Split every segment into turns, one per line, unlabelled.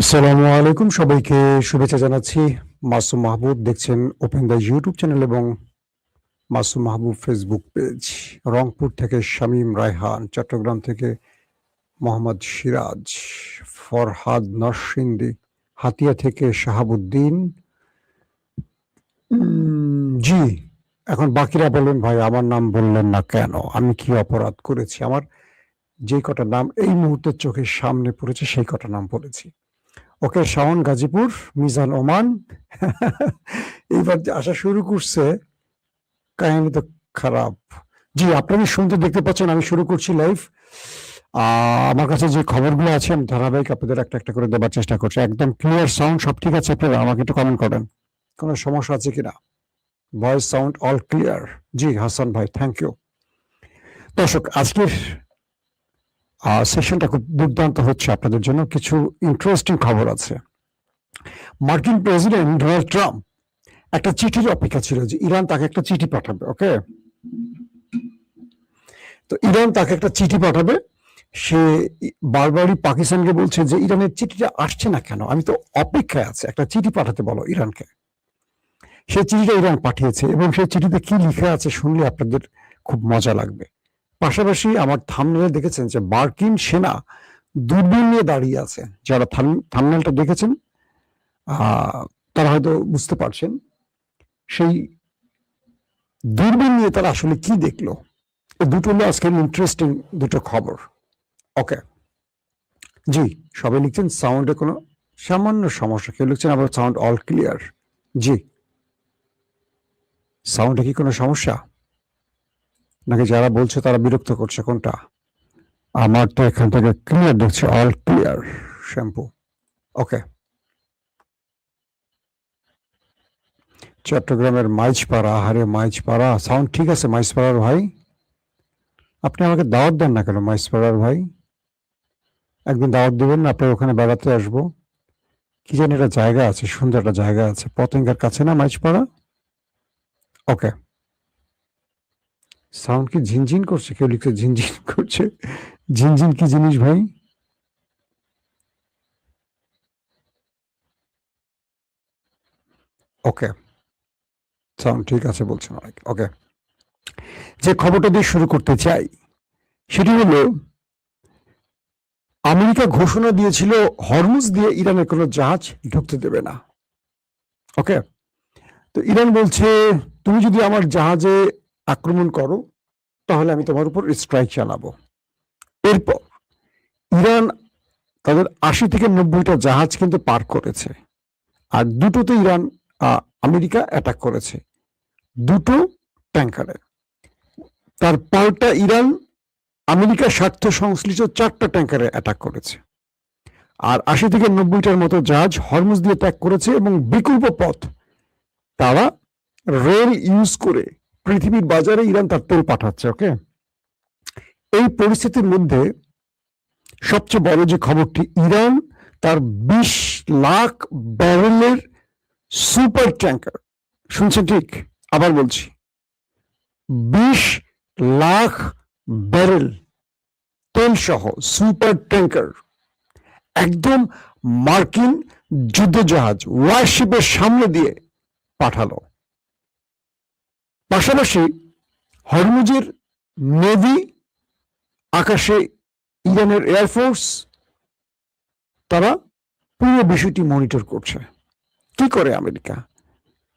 আসসালামু আলাইকুম, সবাইকে শুভেচ্ছা জানাচ্ছি। মাসুম মাহবুব দেখছেন ওপেন দ্য ইউটিউব চ্যানেল এবং মাসুম মাহবুব ফেসবুক পেজ। রংপুর থেকে শামীম রায়হান, চট্টগ্রাম থেকে মোহাম্মদ সিরাজ, ফরহাদ নরসিংদী, হাতিয়া থেকে শাহাবুদ্দিন। জি, এখন বাকিরা বললেন ভাই আমার নাম বললেন না কেন, আমি কি অপরাধ করেছি? আমার যে কটা নাম এই মুহূর্তে চোখের সামনে পড়েছে সেই কটা নাম বলেছি। ওকে, শাওন গাজীপুর, মিজান ওমান। এইবার যে আসা শুরু করছে, কাহিনী তো খারাপ। জি, আপনারা শুনতে দেখতে পাচ্ছেন, আমি শুরু করছি লাইভ। আমার কাছে যে খবরগুলো আছে আমি ধারাবাহিক আপনাদের একটা একটা করে দেবার চেষ্টা করছি। একদম ক্লিয়ার সাউন্ড, সব ঠিক আছে? আপনারা আমাকে একটু কমেন্ট করেন কোনো সমস্যা আছে কিনা। Voice sound all clear? জি হাসান ভাই, থ্যাংক ইউ। দর্শক, আজকের সেশনটা খুব দুর্দান্ত হচ্ছে আপনাদের জন্য। কিছু ইন্টারেস্টিং খবর আছে। মার্কিন প্রেসিডেন্ট ডোনাল্ড ট্রাম্প একটা চিঠির অপেক্ষা ছিল যে ইরান তাকে একটা চিঠি পাঠাবে। ওকে, তো ইরান তাকে একটা চিঠি পাঠাবে। সে বারবারই পাকিস্তানকে বলছে যে ইরানের চিঠিটা আসছে না কেন, আমি তো অপেক্ষায় আছি, একটা চিঠি পাঠাতে বলো ইরানকে। সেই চিঠিটা ইরান পাঠিয়েছে এবং সেই চিঠিতে কি লিখে আছে শুনলে আপনাদের খুব মজা লাগবে। পাশাপাশি আমার থাম্বনেলে দেখেছেন যে মার্কিন সেনা দূরবীন নিয়ে দাঁড়িয়ে আছে। যারা থাম্বনেলটা দেখেছেন তারা হয়তো বুঝতে পারছেন সেই দূরবীন নিয়ে তারা আসলে কি দেখলো। দুটো হলো আজকের ইন্টারেস্টিং দুটো খবর। ওকে, জি, সবাই লিখছেন সাউন্ডে কোনো সামান্য সমস্যা, কেউ লিখছেন আবার সাউন্ড অল ক্লিয়ার। জি, সাউন্ডে কি কোনো সমস্যা নাকি যারা বলছে তারা বিরক্ত করছে, কোনটা? আমার তো এখান থেকে ক্লিয়ার দেখছি, অল ক্লিয়ার শ্যাম্পু। ওকে, চট্টগ্রামের মাইজপাড়া, আহারে মাইজপাড়া, সাউন্ড ঠিক আছে মাইজপাড়ার ভাই? আপনি আমাকে দাওয়াত দেন না কেন মাইজপাড়ার ভাই? একদিন দাওয়াত দেবেন না, আপনার ওখানে বেড়াতে আসবো। কি জানি একটা জায়গা আছে, সুন্দর একটা জায়গা আছে, পতেঙ্গার কাছে না মাইজপাড়া? ওকে, সাউন্ড কি ঝিনঝিন করছে? কেউ লিখছে ঝিনঝিন করছে। ঝিনঝিন কি জিনিস ভাই? ওকে, সাউন্ড ঠিক আছে বলছেন অনেক। ওকে, যে খবরটা দিয়ে শুরু করতে চাই সেটি হলো আমেরিকা ঘোষণা দিয়েছিল হরমুজ দিয়ে ইরানের কোনো জাহাজ ঢুকতে দেবে না। ওকে, তো ইরান বলছে তুমি যদি আমার জাহাজে আক্রমণ করো তাহলে আমি তোমার উপর স্ট্রাইক চালাবো। এরপর ইরান তাদের ৮০ থেকে ৯০টা জাহাজ কিন্তু পার করেছে, আর দুটোতে ইরান আমেরিকা অ্যাটাক করেছে, দুটো ট্যাঙ্কারে। তার পাল্টা ইরান আমেরিকার স্বার্থ সংশ্লিষ্ট 4টা ট্যাঙ্কারে অ্যাটাক করেছে, আর ৮০ থেকে ৯০টার মতো জাহাজ হরমুজ দিয়ে ত্যাগ করেছে এবং বিকল্প পথ তারা রেল ইউজ করে পৃথিবীর বাজারে ইরান তার তেল পাঠাচ্ছে। ওকে, এই পরিস্থিতির মধ্যে সবচেয়ে বড় যে খবরটি, ইরান তার ২০ লাখ ব্যারেলের সুপার ট্যাঙ্কার, শুনছেন ঠিক, আবার বলছি ২০ লাখ ব্যারেল তেল সহ সুপার ট্যাঙ্কার একদম মার্কিন যুদ্ধজাহাজ ওয়ারশিপের সামনে দিয়ে পাঠালো। পাশাপাশি হরমুজের নেভি, আকাশে ইরানের এয়ারফোর্স, তারা পুরো বিষয়টি মনিটর করছে। কি করে আমেরিকা?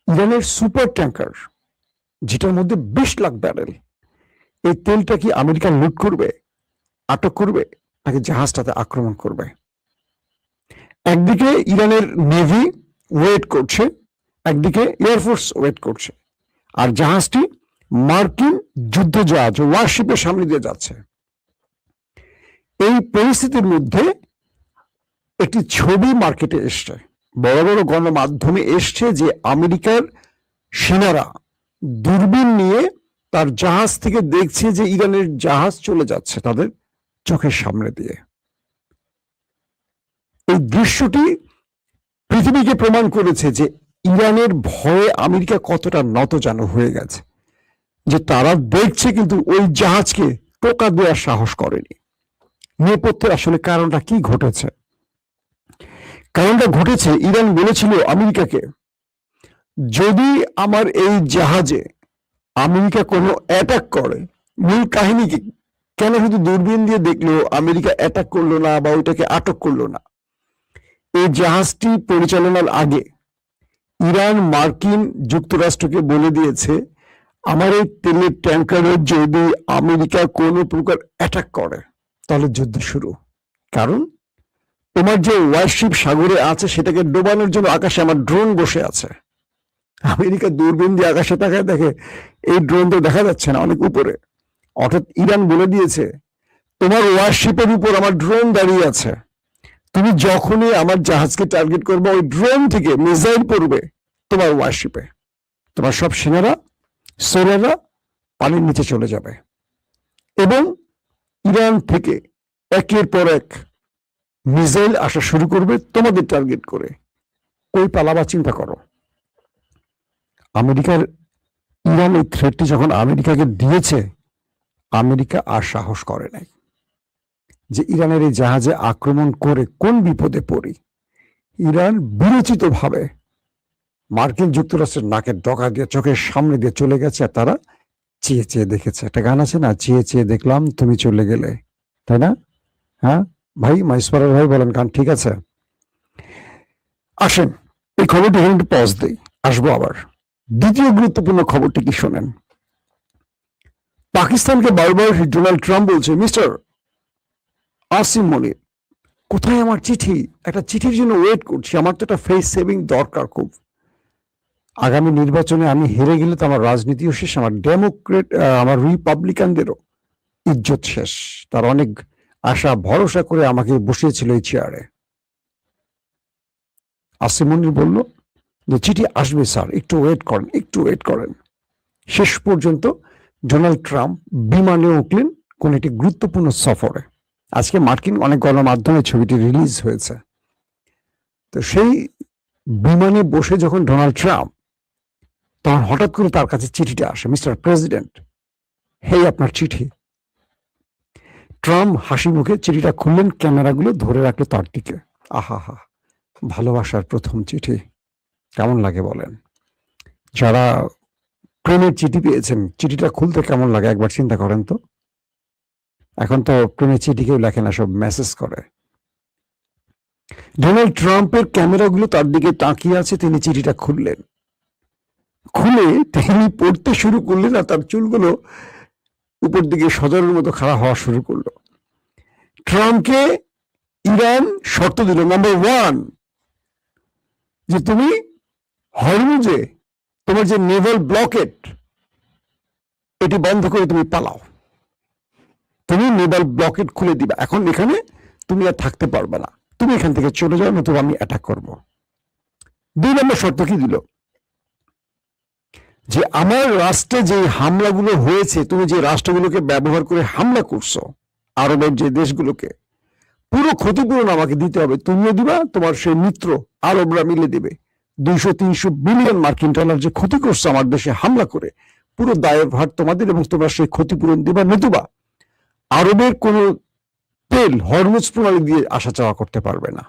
ইরানের সুপার ট্যাঙ্কার যেটার মধ্যে ২০ লাখ ব্যারেল, এই তেলটা কি আমেরিকা লুট করবে, আটক করবে, নাকি জাহাজটাতে আক্রমণ করবে? একদিকে ইরানের নেভি ওয়েট করছে, একদিকে এয়ারফোর্স ওয়েট করছে, আর জাহাজটি মার্কিন যুদ্ধজাহাজ ওয়ারশিপের সামনে দিয়ে যাচ্ছে। এই পরিস্থিতির মধ্যে একটি ছবি মার্কেটে এসছে, বড় বড় গণমাধ্যমে এসছে, যে আমেরিকার সেনারা দূরবীন নিয়ে তার জাহাজ থেকে দেখছে যে ইরানের জাহাজ চলে যাচ্ছে তাদের চোখের সামনে দিয়ে। এই দৃশ্যটি পৃথিবীকে প্রমাণ করেছে যে ইরানের ভয়ে আমেরিকা কতটা নতজানু হয়ে গেছে, যে তারা দেখছে কিন্তু ওই জাহাজকে টোকা দেওয়ার সাহস করেনি। নেপথ্যের আসলে কারণটা কি ঘটেছে? কারণটা ঘটেছে, ইরান বলেছিল আমেরিকাকে, যদি আমার এই জাহাজে আমেরিকা কোনো অ্যাটাক করে, মূল কাহিনী কি, কেন শুধু দূরবীন দিয়ে দেখলো আমেরিকা অ্যাটাক করলো না বা ওইটাকে আটক করলো না? এই জাহাজটি পরিচালনার আগে ইরান মার্কিন যুক্তরাষ্ট্রকে বলে দিয়েছে, আমার এই তেলের ট্যাঙ্কারে যদি আমেরিকা কোনো প্রকার অ্যাটাক করে তাহলে যুদ্ধ শুরু। কারণ তোমার যে ওয়ারশিপ সাগরে আছে সেটাকে ডোবানোর জন্য আকাশে আমার ড্রোন বসে আছে। আমেরিকা দূরবীন দিয়ে আকাশে তাকায় দেখে এই ড্রোন তো দেখা যাচ্ছে না, অনেক উপরে। অর্থাৎ ইরান বলে দিয়েছে, তোমার ওয়ারশিপের উপর আমার ড্রোন দাঁড়িয়ে আছে, তুমি যখনই আমার জাহাজকে টার্গেট করবে ওই ড্রোন থেকে মিসাইল পড়বে তোমার ওয়ারশিপে, তোমার সব সেনারা সোলাররা পানির নিচে চলে যাবে এবং ইরান থেকে একের পর এক মিসাইল আসা শুরু করবে তোমাদের টার্গেট করে। কই পালাবা চিন্তা করো। আমেরিকার ইরান এই থ্রেটটি যখন আমেরিকাকে দিয়েছে, আমেরিকা আর সাহস করে নাই যে ইরানের এই জাহাজে আক্রমণ করে কোন বিপদে পড়ি। ইরান বিরচিত ভাবে মার্কিন যুক্তরাষ্ট্রের নাকের ডগা দিয়ে চোখের সামনে দিয়ে চলে গেছে, আর তারা চেয়ে চেয়ে দেখেছে। একটা গান আছে না, চেয়ে চেয়ে দেখলাম তুমি চলে গেলে, তাই না? হ্যাঁ ভাই, মাইসপাড়ার ভাই বলেন, গান ঠিক আছে? আসেন এই খবরটি এখানে একটু পজ দেই, আসবো আবার। দ্বিতীয় গুরুত্বপূর্ণ খবরটি কি শোনেন। পাকিস্তানকে বারবার ডোনাল্ড ট্রাম্প বলছে, মিস্টার আসিম মনির, কোথায় আমার চিঠি? একটা চিঠির জন্য ওয়েট করছি, আমার তো একটা ফেস সেভিং দরকার খুব। আগামী নির্বাচনে আমি হেরে গেলে তো আমার রাজনীতিও শেষ, আমার ডেমোক্রেট আমার রিপাবলিকানদেরও ইজ্জত শেষ। তার অনেক আশা ভরসা করে আমাকে বসিয়েছিল এই চেয়ারে। আসিম মনির বলল যে চিঠি আসবে স্যার, একটু ওয়েট করেন, একটু ওয়েট করেন। শেষ পর্যন্ত ডোনাল্ড ট্রাম্প বিমানে উঠলেন কোন একটি গুরুত্বপূর্ণ সফরে। আজকে মার্কিন অনেক গণমাধ্যমে ছবিটি রিলিজ হয়েছে। তো সেই বিমানে বসে যখন ডোনাল্ড ট্রাম্প, তখন হঠাৎ করে তার কাছে চিঠিটা আসে, মিস্টার প্রেসিডেন্ট, হেই আপনার চিঠি। ট্রাম্প হাসি মুখে চিঠিটা খুললেন, ক্যামেরাগুলো ধরে রাখলো তার দিকে। আহা হা, ভালোবাসার প্রথম চিঠি কেমন লাগে বলেন? যারা প্রেমের চিঠি পেয়েছেন, চিঠিটা খুলতে কেমন লাগে একবার চিন্তা করেন তো। এখন তো প্রেমের চিঠি কেউ লেখে না, সব মেসেজ করে। ডোনাল্ড ট্রাম্পের ক্যামেরাগুলো তার দিকে তাকিয়ে আছে, তিনি চিঠিটা খুললেন, খুলে তিনি পড়তে শুরু করলেন, আর তার চুলগুলো উপর দিকে সজরের মতো খাড়া হওয়া শুরু করলো। ট্রাম্পকে ইরান শর্ত দিল, নাম্বার 1, যে তুমি হরমুজে তোমার যে নেভাল ব্লকেট এটি বন্ধ করে তুমি পালাও, তুমি নেভাল ব্লকেট খুলে দিবা, এখন এখানে তুমি আর থাকতে পারবে না, তুমি এখান থেকে চলে যাও, নতুবা আমি অ্যাটাক করব। 2 নম্বর শর্ত কি দিল, যে আমার রাষ্ট্রে যে হামলাগুলো হয়েছে, তুমি যে রাষ্ট্রগুলোকে ব্যবহার করে হামলা করছো, আরবের যে দেশগুলোকে, পুরো ক্ষতিপূরণ আমাকে দিতে হবে, তুমিও দিবা, তোমার সেই মিত্র আরবরা মিলে দেবে। 200-300 বিলিয়ন মার্কিন ডলার যে ক্ষতি করছো আমার দেশে হামলা করে, পুরো দায়ের ভার তোমাদের, এবং তোমরা সেই ক্ষতিপূরণ দিবা, নতুবা আরবের কোন তেল হরমুজ প্রণালী দিয়ে আসা যাওয়া করতে পারবে না।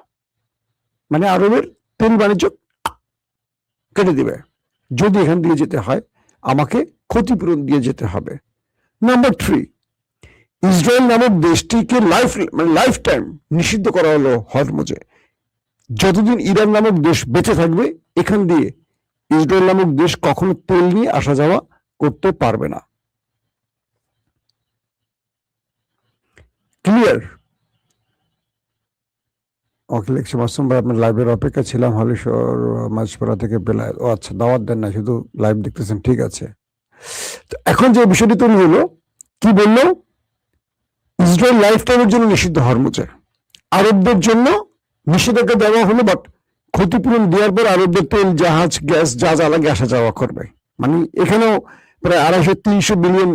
মানে আরবের তেল বাণিজ্য কেটে দিবে, যদি এখান দিয়ে যেতে হয় আমাকে ক্ষতিপূরণ দিয়ে যেতে হবে। নাম্বার 3, ইসরায়েল নামক দেশটিকে লাইফ টাইম নিষিদ্ধ করা হলো হরমুজে। যতদিন ইরান নামক দেশ বেঁচে থাকবে, এখান দিয়ে ইসরায়েল নামক দেশ কখনো তেল নিয়ে আসা যাওয়া করতে পারবে না। ক্লিয়ার? ওকে, লিখছি মাসুম ভাই, আপনার লাইভের অপেক্ষা ছিলাম, হালিশহর মাঝপাড়া থেকে বেলায়। ও আচ্ছা, দাওয়াত দেন না, শুধু লাইভ দেখতেছেন, ঠিক আছে। তো এখন যে বিষয়টি তৈরি হলো, কি বললো, ইসরায়েল লাইফ টাইমের জন্য নিষিদ্ধ হরমুজে, আরবদের জন্য নিষেধাজ্ঞা দেওয়া হলো, বাট ক্ষতিপূরণ দেওয়ার পর আরবদের তেল, জাহাজ, গ্যাস যা যা লাগে আসা যাওয়া করবে। মানে এখানেও প্রায় 250-300 বিলিয়ন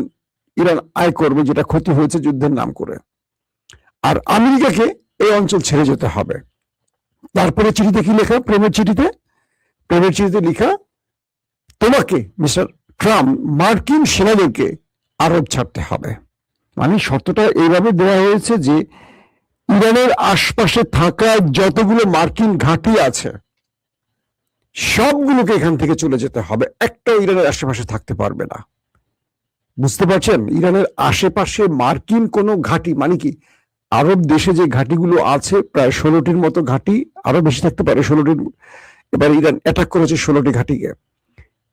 ইরান আয় করবে, যেটা ক্ষতি হয়েছে যুদ্ধের নাম করে। আর আমেরিকাকে এই অঞ্চল ছেড়ে যেতে হবে। তারপরে চিঠিতে কি লেখা, প্রেমের চিঠিতে লেখা, তোমাকে মিস্টার ট্রাম্প মার্কিন সেনাদেরকে আরব ছাড়তে হবে। মানে শর্তটা এইভাবে দেওয়া হয়েছে যে ইরানের আশপাশে থাকা যতগুলো মার্কিন ঘাঁটি আছে সবগুলোকে এখান থেকে চলে যেতে হবে, একটাও ইরানের আশেপাশে থাকতে পারবে না। বুঝতে পারছেন? ইরানের আশেপাশে মার্কিন কোনো ঘাঁটি, মানে কি আরব দেশে যে ঘাঁটিগুলো আছে প্রায় 16টির মতো ঘাঁটি, আরো বেশি থাকতে পারে 16টির, এবার ইরান অ্যাটাক করেছে 16টি ঘাঁটিকে,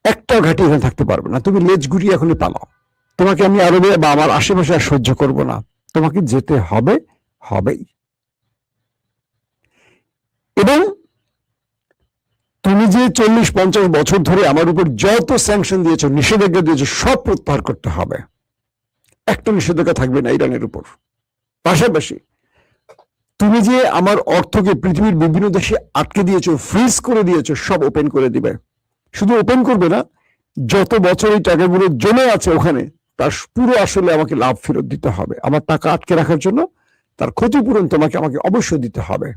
একটা ঘাঁটি এখানে থাকতে পারবে না। তুমি লেজ গুটিয়ে এখনই পালাও, তোমাকে আমি আরবে বা আমার আশেপাশে আর সহ্য করব না, তোমাকে যেতে হবে, হবেই। এবং তুমি যে 40-50 বছর ধরে আমার উপর যত স্যাংশন দিয়েছো, নিষেধাজ্ঞা দিয়েছো, সব প্রত্যাহার করতে হবে। একটা নিষেধাজ্ঞা থাকবে না ইরানের উপর। পাশাপাশি তুমি যে আমার অর্থকে পৃথিবীর বিভিন্ন দেশে আটকে দিয়েছো, ফ্রিজ করে দিয়েছো, সব ওপেন করে দিবে। শুধু ওপেন করবে না, যত বছর এই টাকাগুলো জমে আছে ওখানে তার পুরো আসলে আমাকে লাভ ফেরত দিতে হবে। আমার টাকা আটকে রাখার জন্য তার ক্ষতিপূরণ তোমাকে আমাকে অবশ্যই দিতে হবে।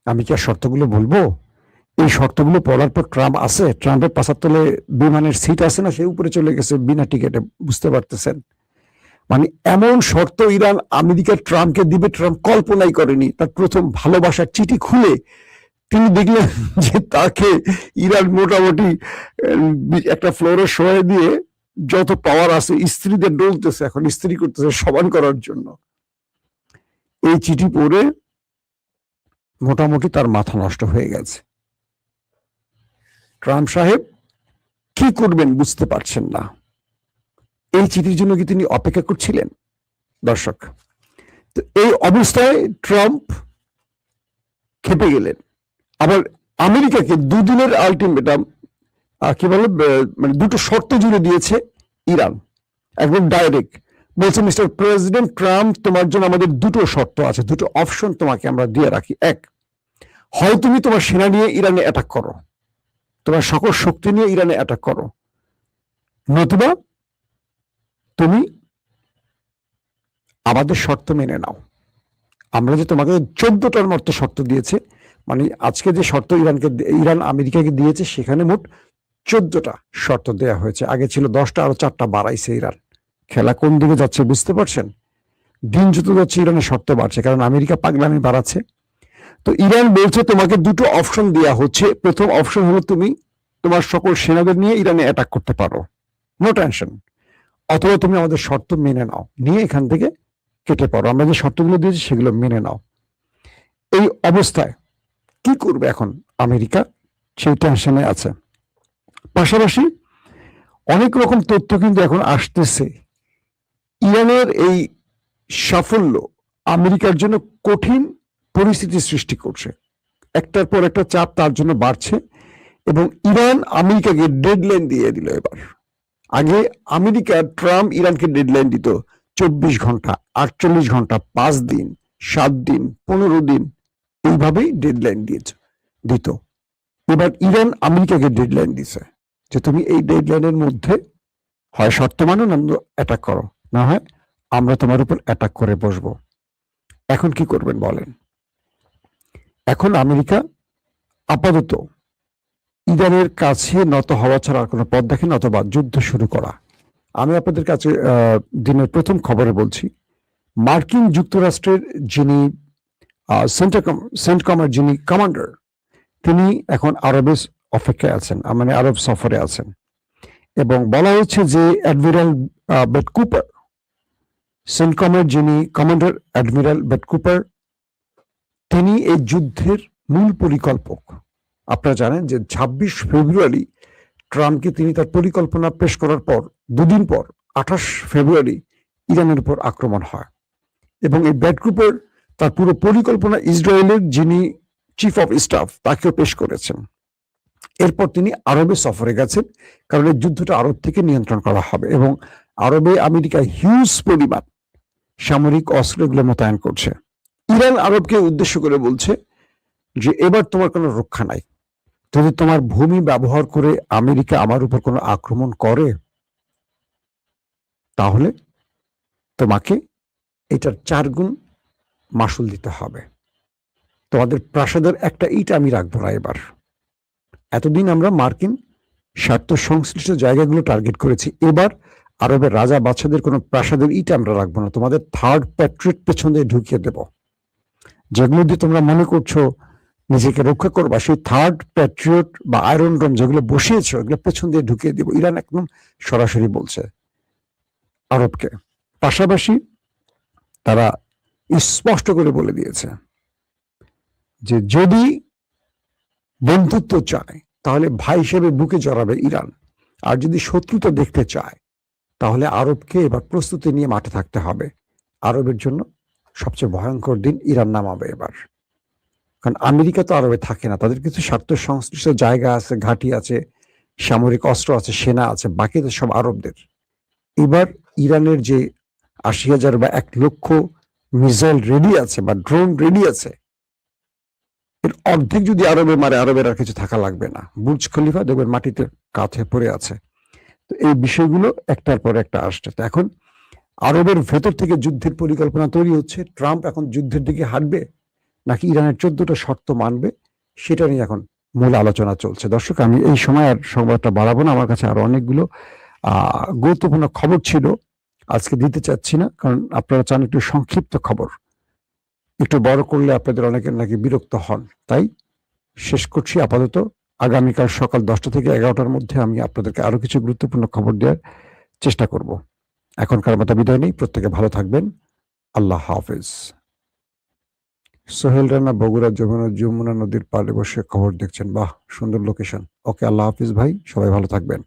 আমি কি আর শর্তগুলো বলবো? এই শর্তগুলো পড়ার পর ট্রাম্প আছে, ট্রাম্পের পাশার তলে বিমানের সিট আছে না, সে উপরে চলে গেছে বিনা টিকেটে। বুঝতে পারতেছেন? মানে এমন শর্ত ইরান আমেরিকা ট্রাম্পকে দিবে, ট্রাম্প কল্পনাই করেনি। তার প্রথম ভালোবাসার চিঠি খুলে তিনি দেখলেন যে তাকে ইরান মোটামুটি একটা ফ্লোরে শোয়ে দিয়ে যত পাওয়ার আছে স্ত্রীদের ডলতেছে, এখন স্ত্রী করতেছে সমান করার জন্য। এই চিঠি পড়ে মোটামুটি তার মাথা নষ্ট হয়ে গেছে। ট্রাম্প সাহেব কি করবেন বুঝতে পারছেন না। এই চিঠির জন্য কি তিনি অপেক্ষা করছিলেন? দর্শক, তো এই অবস্থায় ট্রাম্প খেপে গেলেন। আবার আমেরিকাকে দুদিনের আলটিমেটাম, কি বলে, মানে দুটো শর্ত জুড়ে দিয়েছে ইরান, একদম ডাইরেক্ট বলছে, মিস্টার প্রেসিডেন্ট ট্রাম্প, তোমার জন্য আমাদের দুটো শর্ত আছে, দুটো অপশন তোমাকে আমরা দিয়ে রাখি। এক, হয় তুমি তোমার সেনা নিয়ে ইরানে অ্যাটাক করো, তোমার সকল শক্তি নিয়ে ইরানে অ্যাটাক করো, নতুবা তুমি আমাদের শর্ত মেনে নাও। আমরা যে তোমাকে 14টার মতো শর্ত দিয়েছে, মানে আজকে যে শর্ত ইরান আমেরিকাকে দিয়েছে সেখানে মোট 14টা শর্ত দেয়া হয়েছে। আগে ছিল 10টা, আরো 4টা বাড়াইছে ইরান। খেলা কোন দিকে যাচ্ছে বুঝতে পারছেন? দিন যত যাচ্ছে ইরানের শর্ত বাড়ছে, কারণ আমেরিকা পাগলামি বাড়াচ্ছে। তো ইরান বলছে তোমাকে দুটো অপশন দেয়া হচ্ছে। প্রথম অপশন হলো তুমি তোমার সকল সেনাদের নিয়ে ইরানে অ্যাটাক করতে পারো, নো টেনশন, অথবা তুমি আমাদের শর্ত মেনে নাও, নিয়ে এখান থেকে কেটে পড়ো, আমরা যে শর্তগুলো দিয়েছি সেগুলো মেনে নাও। এই অবস্থায় কি করবে এখন আমেরিকা, সেই টেনশনে আছে। পাশাপাশি অনেক রকম তথ্য কিন্তু এখন আসতেছে, ইরানের এই সাফল্য আমেরিকার জন্য কঠিন পরিস্থিতি সৃষ্টি করছে। একটার পর একটা চাপ তার জন্য বাড়ছে, এবং ইরান আমেরিকাকে ডেডলাইন দিয়ে দিল এবার। আগে আমেরিকা ট্রাম্প ইরানকে ডেডলাইন দিত 24 ঘন্টা, 48 ঘন্টা, 5 দিন, 7 দিন, 15 দিন, এইভাবেই ডেডলাইন দিত। এবার ইরান আমেরিকাকে ডেডলাইন দিছে যে তুমি এই ডেডলাইনের মধ্যে হয় শর্ত মানো, না অ্যাটাক করো, না হয় আমরা তোমার উপর অ্যাটাক করে বসবো। এখন কি করবেন বলেন? এখন আমেরিকা আপাতত ইরানের কাছে নত হওয়া ছাড়া আর কোনো পথ দেখেন, অথবা যুদ্ধ শুরু করা। আমি আপনাদের কাছে দিনের প্রথম খবরে বলছি, মার্কিন যুক্তরাষ্ট্রের যিনি সেন্টকমের যিনি কমান্ডার, তিনি এখন আরবের অপেক্ষায় আছেন, মানে আরব সফরে আছেন। এবং বলা হচ্ছে যে অ্যাডমিরাল বেট কুপার, সেন্টকমের যিনি কমান্ডার অ্যাডমিরাল বেট কুপার, তিনি এই যুদ্ধের মূল পরিকল্পক। আপনারা জানেন যে 26 ফেব্রুয়ারি ট্রাম্পকে তিনি তার পরিকল্পনা পেশ করার পর দুদিন পর 28 ফেব্রুয়ারি ইরানের উপর আক্রমণ হয়, এবং এই বেট কুপার তার পুরো পরিকল্পনা ইসরায়েলের যিনি চিফ অফ স্টাফ তাকেও পেশ করেছেন। এরপর তিনি আরবে সফরে গেছেন, কারণ এই যুদ্ধটা আরব থেকে নিয়ন্ত্রণ করা হবে, এবং আরবে আমেরিকা হিউজ পরিমাণ সামরিক অস্ত্রগুলো মোতায়েন করছে। ইরান আরবকে উদ্দেশ্য করে বলছে যে এবার তোমার কোনো রক্ষা নাই, যদি তোমার ভূমি ব্যবহার করে আমেরিকা আমার উপর কোনো আক্রমণ করে, তাহলে তোমাকে এটার 4 গুণ মাসুল দিতে হবে। তোমাদের প্রাসাদের একটা ইট আমি রাখবো না এবার। এতদিন আমরা মার্কিন স্বার্থ সংশ্লিষ্ট জায়গাগুলো টার্গেট করেছি, এবার আরবের রাজা বাদশাদের কোনো প্রাসাদের ইট আমরা রাখবো না, তোমাদের থার্ড প্যাট্রিয়ট পেছন দিয়ে ঢুকিয়ে দেব। যেগুলো দিয়ে তোমরা মনে করছো নিজেকে রক্ষা করবা, সেই থার্ড প্যাট্রিয়ট বা আয়রন ডোম যেগুলো বসিয়েছো ওগুলো পেছন দিয়ে ঢুকিয়ে দিব। ইরান একদম সরাসরি বলছে আরবকে। পাশাপাশি তারা স্পষ্ট করে বলে দিয়েছে যে যদি বন্ধুত্ব চায় তাহলে ভাই হিসেবে বুকে জড়াবে ইরান, আর যদি শত্রুতা দেখতে চায় তাহলে আরবকে এবার প্রস্তুতি নিয়ে মাঠে থাকতে হবে। আরবের জন্য সবচেয়ে ভয়ঙ্কর দিন ইরান নামাবে এবার, কারণ আমেরিকা তো আরবে থাকে না, তাদের কিছু স্বার্থ সংশ্লিষ্ট জায়গা আছে, ঘাঁটি আছে, সামরিক অস্ত্র আছে, সেনা আছে, বাকি তো সব আরবদের। এবার ইরানের যে ৮০,০০০ বা ১,০০,০০০ মিসাইল রেডি আছে বা ড্রোন রেডি আছে, এর অর্ধেক যদি আরবে মারে, আরবের আর কিছু থাকা লাগবে না। বুর্জ খলিফা দেখবেন মাটিতে কাত হয়ে পড়ে আছে। তো এই বিষয়গুলো একটার পর একটা আসছে। তো এখন আরবের ভেতর থেকে যুদ্ধের পরিকল্পনা তৈরি হচ্ছে। ট্রাম্প এখন যুদ্ধের দিকে হাঁটবে নাকি ইরানের ১৪টা শর্ত মানবে, সেটা নিয়ে এখন মূল আলোচনা চলছে। দর্শক, আমি এই সময় আর সংবাদটা বাড়াবো না, আমার কাছে আরো অনেকগুলো গুরুত্বপূর্ণ খবর ছিল, আজকে দিতে চাচ্ছি না, কারণ আপনারা চান একটু সংক্ষিপ্ত খবর, একটু বড় করলে আপনাদের অনেকের নাকি বিরক্ত হন। তাই শেষ করছি আপাতত। আগামীকাল সকাল 10টা থেকে 11টার মধ্যে আমি আপনাদেরকে আরো কিছু গুরুত্বপূর্ণ খবর দেওয়ার চেষ্টা করব। এখনকার মতো বিদায় নেই, প্রত্যেকে ভালো থাকবেন। আল্লাহ হাফেজ। সোহেল রানা বগুড়া যমুনা নদীর পাড়ে বসে খবর দেখছেন, বাহ সুন্দর লোকেশন। ওকে, আল্লাহ হাফিজ ভাই, সবাই ভালো থাকবেন।